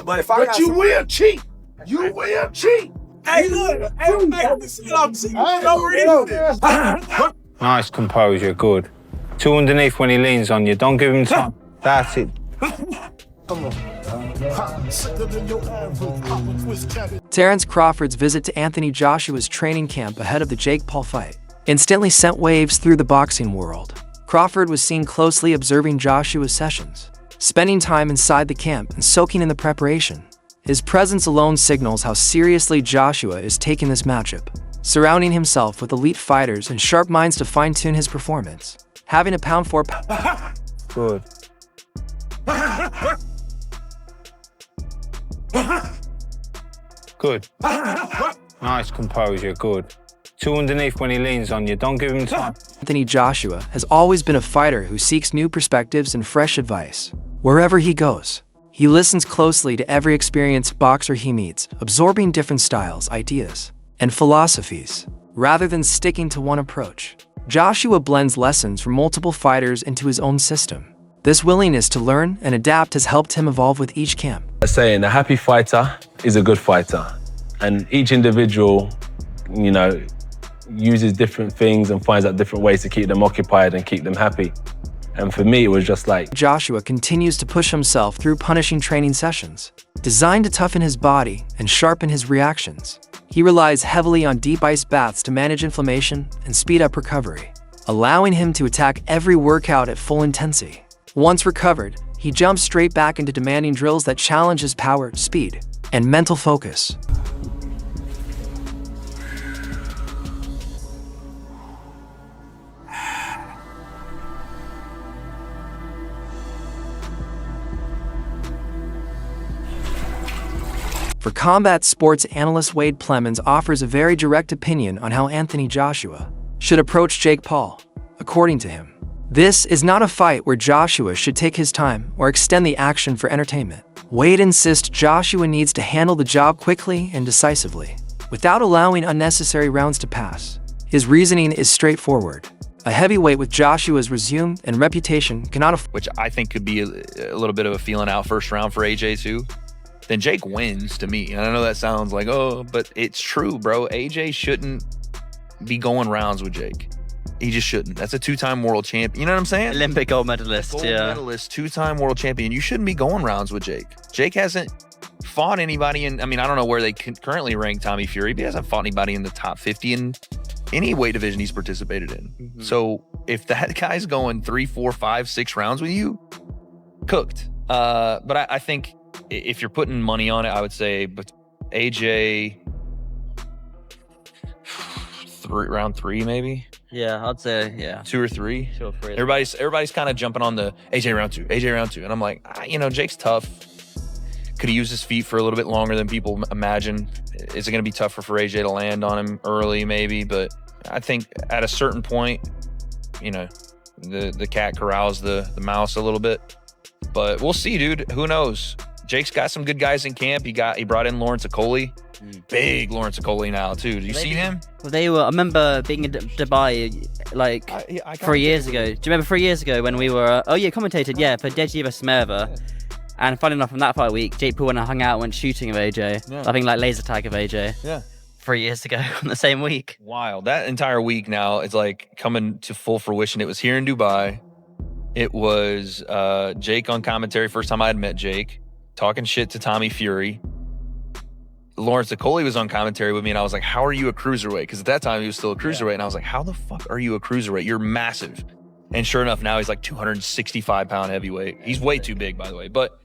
But if I got you will cheat. You will cheat. Hey, look. Hey, I'm cheating. No reason. Nice composure, good. Two underneath when he leans on you. Don't give him time. That's it. Terence Crawford's visit to Anthony Joshua's training camp ahead of the Jake Paul fight instantly sent waves through the boxing world. Crawford was seen closely observing Joshua's sessions, spending time inside the camp and soaking in the preparation. His presence alone signals how seriously Joshua is taking this matchup, surrounding himself with elite fighters and sharp minds to fine-tune his performance. Having a pound for pound. Good. Good. Nice composure, good. Two underneath when he leans on you. Don't give him time. Anthony Joshua has always been a fighter who seeks new perspectives and fresh advice. Wherever he goes, he listens closely to every experienced boxer he meets, absorbing different styles, ideas, and philosophies. Rather than sticking to one approach, Joshua blends lessons from multiple fighters into his own system. This willingness to learn and adapt has helped him evolve with each camp. Saying a happy fighter is a good fighter. And each individual, you know, uses different things and finds out different ways to keep them occupied and keep them happy. And for me, it was just like... Joshua continues to push himself through punishing training sessions, designed to toughen his body and sharpen his reactions. He relies heavily on deep ice baths to manage inflammation and speed up recovery, allowing him to attack every workout at full intensity. Once recovered, he jumps straight back into demanding drills that challenge his power, speed, and mental focus. For Combat Sports analyst Wade Plemons offers a very direct opinion on how Anthony Joshua should approach Jake Paul. According to him, this is not a fight where Joshua should take his time or extend the action for entertainment. Wade insists Joshua needs to handle the job quickly and decisively, without allowing unnecessary rounds to pass. His reasoning is straightforward. A heavyweight with Joshua's resume and reputation cannot afford... Which I think could be a little bit of a feeling out first round for AJ too. Then Jake wins to me. And I know that sounds like, oh, but it's true, bro. AJ shouldn't be going rounds with Jake. He just shouldn't. That's a two-time world champion. You know what I'm saying? Olympic gold medalist, gold medalist, two-time world champion. You shouldn't be going rounds with Jake. Jake hasn't fought anybody in, I mean, I don't know where they currently rank Tommy Fury, but he hasn't fought anybody in the top 50 in any weight division he's participated in. Mm-hmm. So if that guy's going 3, 4, 5, 6 rounds with you, cooked. But I think if you're putting money on it, I would say but AJ round 3 maybe. Yeah, I'd say 2 or 3. 2 or 3. Everybody's kind of jumping on the AJ round 2, AJ round 2, and I'm like, Jake's tough. Could he use his feet for a little bit longer than people imagine? Is it going to be tougher for AJ to land on him early? Maybe, but I think at a certain point, the cat corrals the mouse a little bit. But we'll see, dude. Who knows? Jake's got some good guys in camp. He brought in Lawrence Okoli. Big Lawrence Okoli now, too. Did you see him? Well, I remember being in Dubai, like, 3 years ago. Do you remember 3 years ago when we were, commentated, for Deji vs. Merva. And funny enough, from that fight week, Jake Paul went and hung out, went shooting of AJ. Yeah. I think, like, laser tag of AJ. Yeah. 3 years ago on the same week. Wild. That entire week now is, like, coming to full fruition. It was here in Dubai. It was Jake on commentary. First time I had met Jake. Talking shit to Tommy Fury. Lawrence Okoli was on commentary with me, and I was like, how are you a cruiserweight? Because at that time, he was still a cruiserweight. And I was like, how the fuck are you a cruiserweight? You're massive. And sure enough, now he's like 265-pound heavyweight. He's way too big, by the way. But,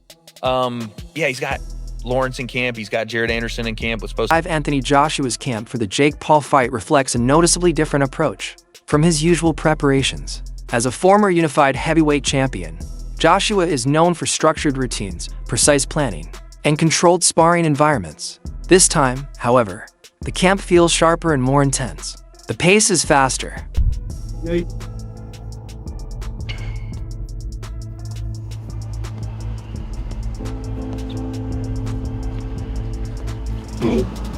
he's got Lawrence in camp. He's got Jared Anderson in camp. Anthony Joshua's camp for the Jake Paul fight reflects a noticeably different approach from his usual preparations. As a former unified heavyweight champion, Joshua is known for structured routines, precise planning, and controlled sparring environments. This time, however, the camp feels sharper and more intense. The pace is faster.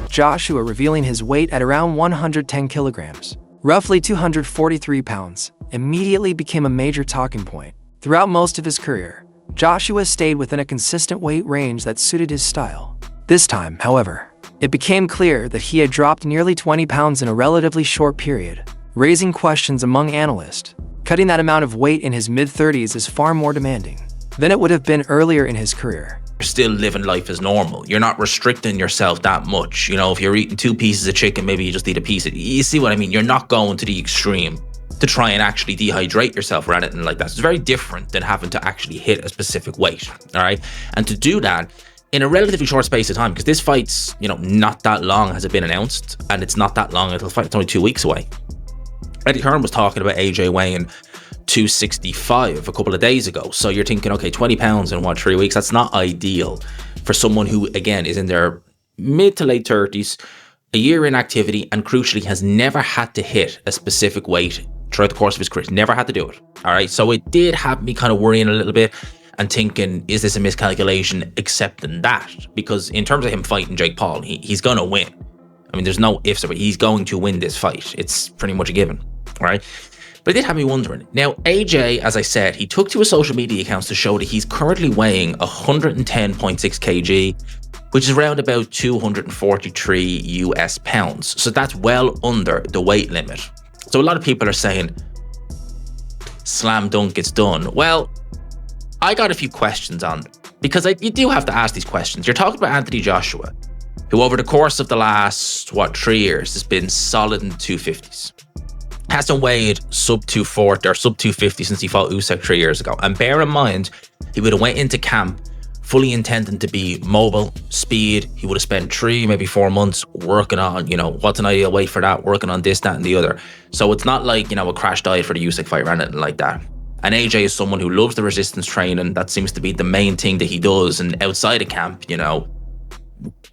Joshua revealing his weight at around 110 kilograms, roughly 243 pounds, immediately became a major talking point. Throughout most of his career, Joshua stayed within a consistent weight range that suited his style. This time, however, it became clear that he had dropped nearly 20 pounds in a relatively short period, raising questions among analysts. Cutting that amount of weight in his mid-30s is far more demanding than it would have been earlier in his career. You're still living life as normal. You're not restricting yourself that much. You know, if you're eating 2 pieces of chicken, maybe you just eat a piece of it. You see what I mean? You're not going to the extreme to try and actually dehydrate yourself or anything like that. It's very different than having to actually hit a specific weight, all right? And to do that in a relatively short space of time, because this fight's, you know, not that long has it been announced, and it's not that long until the fight. It's only 2 weeks away. Eddie Hearn was talking about AJ weighing 265 a couple of days ago. So you're thinking, okay, 20 pounds in 3 weeks? That's not ideal for someone who, again, is in their mid to late 30s, a year in activity, and crucially has never had to hit a specific weight throughout the course of his career. Never had to do it. All right. So it did have me kind of worrying a little bit and thinking, is this a miscalculation, accepting that? Because in terms of him fighting Jake Paul, he's going to win. I mean, there's no ifs about it. He's going to win this fight. It's pretty much a given. All right. But it did have me wondering. Now, AJ, as I said, he took to his social media accounts to show that he's currently weighing 110.6 kg, which is around about 243 US pounds. So that's well under the weight limit. So a lot of people are saying, slam dunk, it's done. Well, I got a few questions on it, because you do have to ask these questions. You're talking about Anthony Joshua, who over the course of the last, 3 years has been solid in the 250s. Hasn't weighed sub 240 or sub 250 since he fought Usyk 3 years ago. And bear in mind, he would have went into camp fully intending to be mobile, speed. He would have spent 3, maybe 4 months working on, what's an ideal weight for that, working on this, that, and the other. So it's not like, a crash diet for the Usyk fight or anything like that. And AJ is someone who loves the resistance training. That seems to be the main thing that he does. And outside of camp,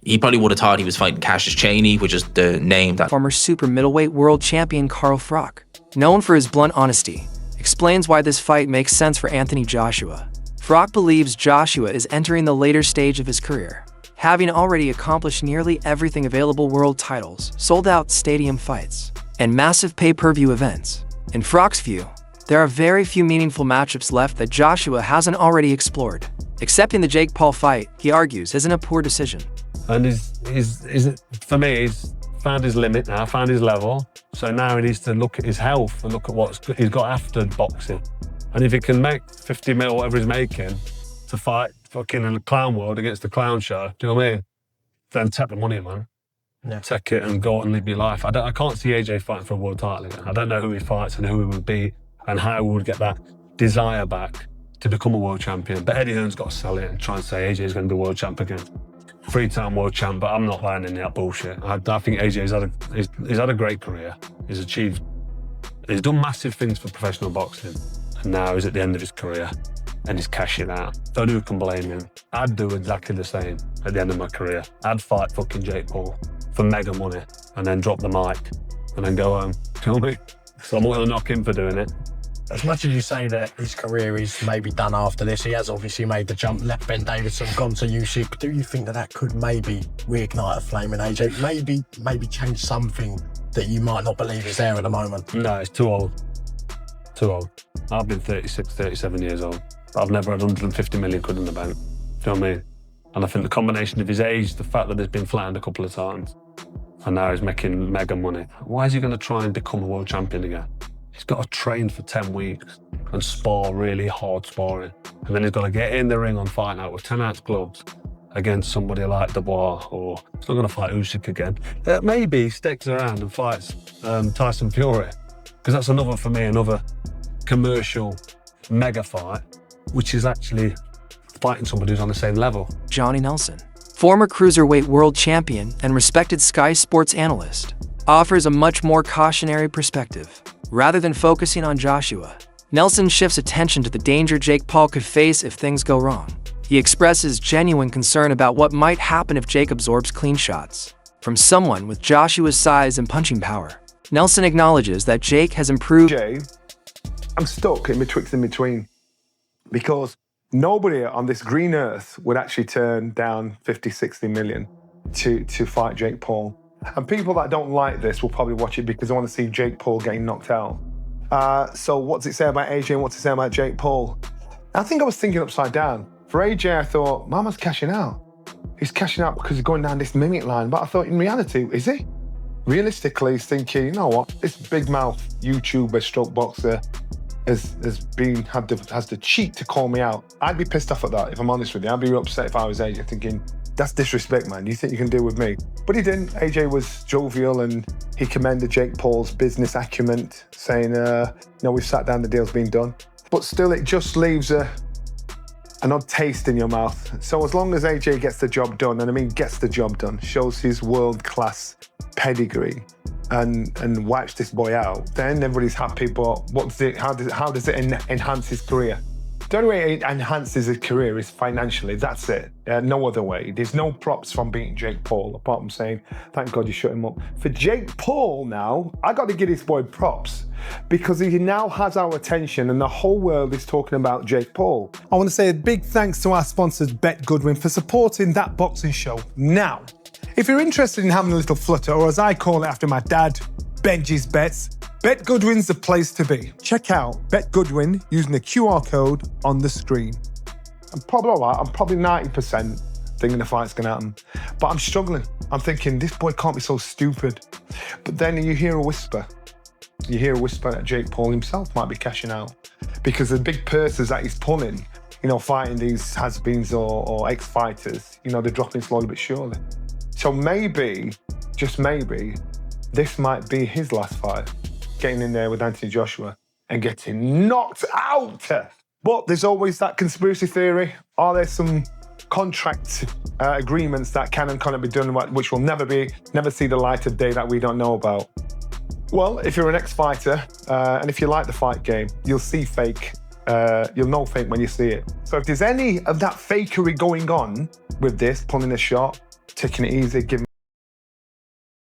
he probably would have thought he was fighting Cassius Chaney, which is the name that former super middleweight world champion Carl Froch, known for his blunt honesty, explains why this fight makes sense for Anthony Joshua. Froch believes Joshua is entering the later stage of his career, having already accomplished nearly everything available: world titles, sold-out stadium fights, and massive pay-per-view events. In Froch's view, there are very few meaningful matchups left that Joshua hasn't already explored. Accepting the Jake Paul fight, he argues, isn't a poor decision. And for me, he's found his limit now, found his level. So now he needs to look at his health and look at what he's got after boxing. And if he can make 50 mil, whatever he's making, to fight fucking in the clown world against the clown show, do you know what I mean? Then take the money, man. Yeah. Take it and go out and live your life. I can't see AJ fighting for a world title again. I don't know who he fights and who he would beat and how he would get that desire back to become a world champion. But Eddie Hearn's got to sell it and try and say AJ's going to be world champ again. 3-time world champ, but I'm not buying any of that bullshit. I think AJ's had a great career. He's done massive things for professional boxing, and now he's at the end of his career and he's cashing out. Don't know who can blame him. I'd do exactly the same at the end of my career. I'd fight fucking Jake Paul for mega money and then drop the mic and then go home. You know what I mean? So I'm not going to knock him for doing it. As much as you say that his career is maybe done after this, he has obviously made the jump, left Ben Davison, gone to Usyk. Do you think that could maybe reignite a flame in AJ? Maybe change something that you might not believe is there at the moment? No, it's too old. Too old. I've been 36, 37 years old, but I've never had 150 million quid in the bank. Do you know what I mean? And I think the combination of his age, the fact that he's been flattened a couple of times, and now he's making mega money. Why is he going to try and become a world champion again? He's got to train for 10 weeks and spar really hard sparring. And then he's got to get in the ring on Fight Night with 10-ounce gloves against somebody like Dubois, or he's not going to fight Usyk again. Maybe he sticks around and fights Tyson Fury, because that's another commercial mega fight, which is actually fighting somebody who's on the same level. Johnny Nelson, former cruiserweight world champion and respected Sky Sports analyst, offers a much more cautionary perspective. Rather than focusing on Joshua, Nelson shifts attention to the danger Jake Paul could face if things go wrong. He expresses genuine concern about what might happen if Jake absorbs clean shots from someone with Joshua's size and punching power. Nelson acknowledges that Jake has improved. I'm stuck in between, because nobody on this green earth would actually turn down 50, 60 million to fight Jake Paul. And people that don't like this will probably watch it because they want to see Jake Paul getting knocked out. So what's it say about AJ and what's it say about Jake Paul? I think I was thinking upside down. For AJ, I thought, Mama's cashing out. He's cashing out because he's going down this mimic line. But I thought, in reality, is he? Realistically, he's thinking, you know what? This big mouth YouTuber stroke boxer has the cheek to call me out. I'd be pissed off at that, if I'm honest with you. I'd be upset if I was AJ, thinking, that's disrespect, man. You think you can deal with me? But he didn't. AJ was jovial and he commended Jake Paul's business acumen, saying, we've sat down, the deal's been done. But still, it just leaves an odd taste in your mouth. So as long as AJ gets the job done, and I mean gets the job done, shows his world-class pedigree and wipes this boy out, then everybody's happy. But how does it enhance his career? The only way it enhances his career is financially. That's it. No other way. There's no props from beating Jake Paul, apart from saying, thank God you shut him up. For Jake Paul now, I got to give this boy props because he now has our attention and the whole world is talking about Jake Paul. I want to say a big thanks to our sponsors, Bet Goodwin, for supporting that boxing show. Now, if you're interested in having a little flutter, or as I call it after my dad, Benji's Bets, Bet Goodwin's the place to be. Check out Bet Goodwin using the QR code on the screen. I'm probably 90% thinking the fight's going to happen, but I'm struggling. I'm thinking, this boy can't be so stupid. But then you hear a whisper. You hear a whisper that Jake Paul himself might be cashing out because the big purses that he's pulling, fighting these has-beens or ex-fighters, they're dropping slowly but surely. So maybe, just maybe, this might be his last fight, getting in there with Anthony Joshua and getting knocked out. But there's always that conspiracy theory. Are there some contract agreements that can and cannot be done, which will never see the light of day that we don't know about? Well, if you're an ex-fighter and if you like the fight game, you'll see fake. You'll know fake when you see it. So if there's any of that fakery going on with this, pulling a shot, taking it easy, giving